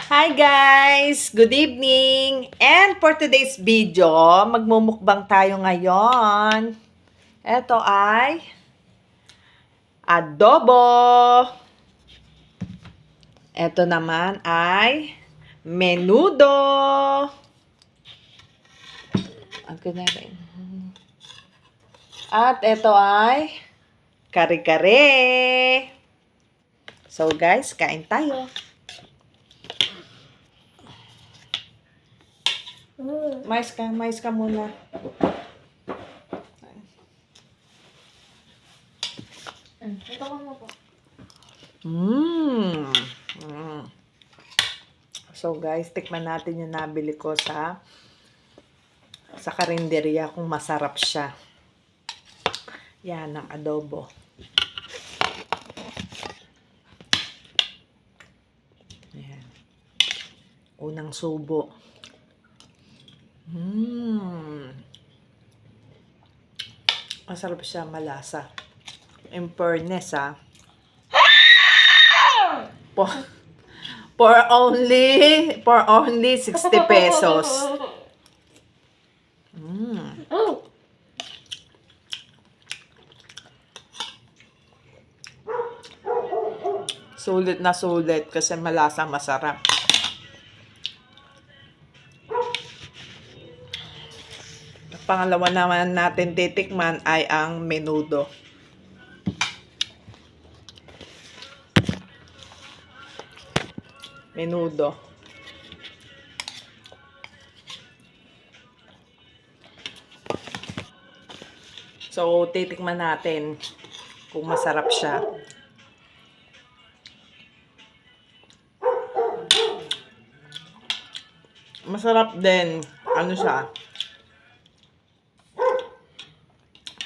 Hi guys! Good evening! And for today's video, magmumukbang tayo ngayon. Ito ay adobo. Ito naman ay menudo. At ito ay kare-kare. So guys, kain tayo. Mais ka muna. Ito ka mo po. So guys, tikman natin yung nabili ko sa karinderya kung masarap siya. Yan ang adobo. Ayan. Unang subo. Masarap siya, malasa. In fairness, for only 60 pesos. Sulit na sulit kasi malasa, masarap. Pangalawa naman natin titikman ay ang menudo. Menudo. So, titikman natin kung masarap siya. Masarap din. Ano siya?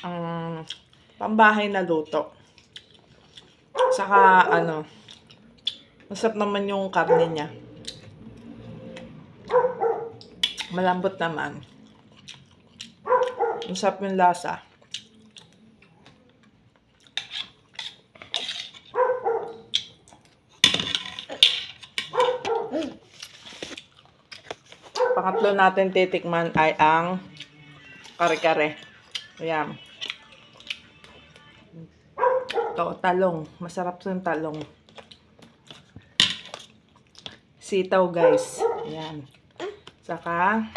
Ang pambahay na luto. Saka, masarap naman yung karne niya. Malambot naman. Masarap yung lasa. Pangatlo natin titikman ay ang kare-kare. Ayan. Ito, talong. Masarap yung talong. Sitaw, guys. Ayan. Saka,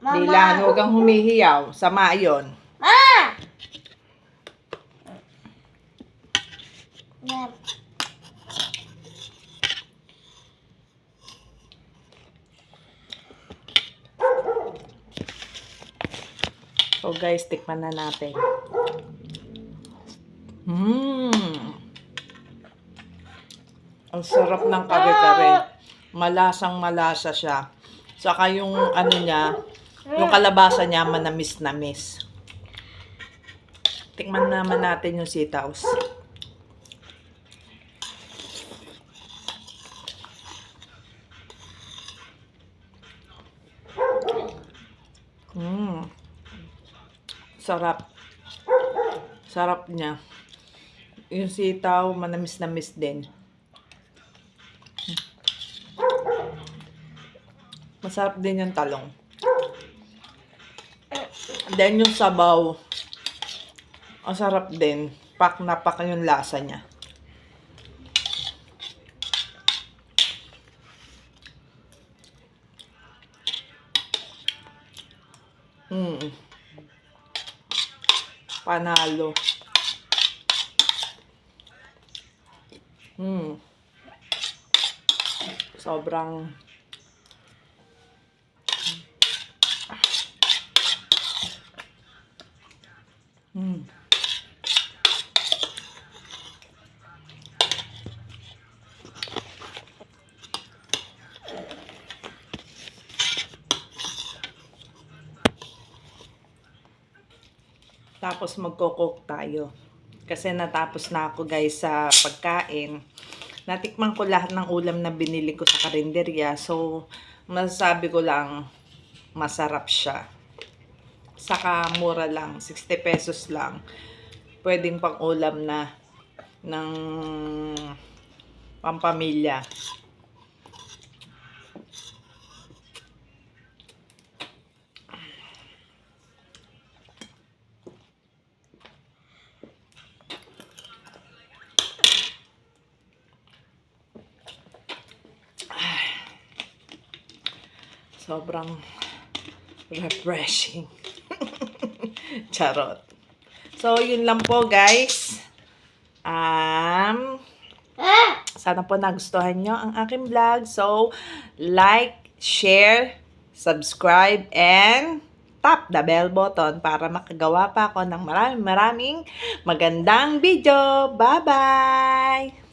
Dilan, huwag kang humihiyaw. Sama yun. So guys, tikman na natin. Ang sarap ng kare-kare. Malasang malasa siya. Saka yung niya, yung kalabasa niya manamis-namis. Tikman naman natin yung sitaws. Sarap. Sarap niya. Yung sitaw, manamis-namis din. Masarap din yung talong. Then yung sabaw, ang sarap din. Pak na pak yung lasa niya. Panalo. Sobrang Tapos magko-cook tayo. Kasi natapos na ako guys sa pagkain. Natikman ko lahat ng ulam na binili ko sa karinderya. So, masasabi ko lang, masarap siya. Saka mura lang, 60 pesos lang. Pwedeng pang ulam na ng Pampamilya. Sobrang refreshing. Charot. So, yun lang po, guys. Sana po nagustuhan nyo ang aking vlog. So, like, share, subscribe, and tap the bell button para makagawa pa ako ng maraming magandang video. Bye-bye!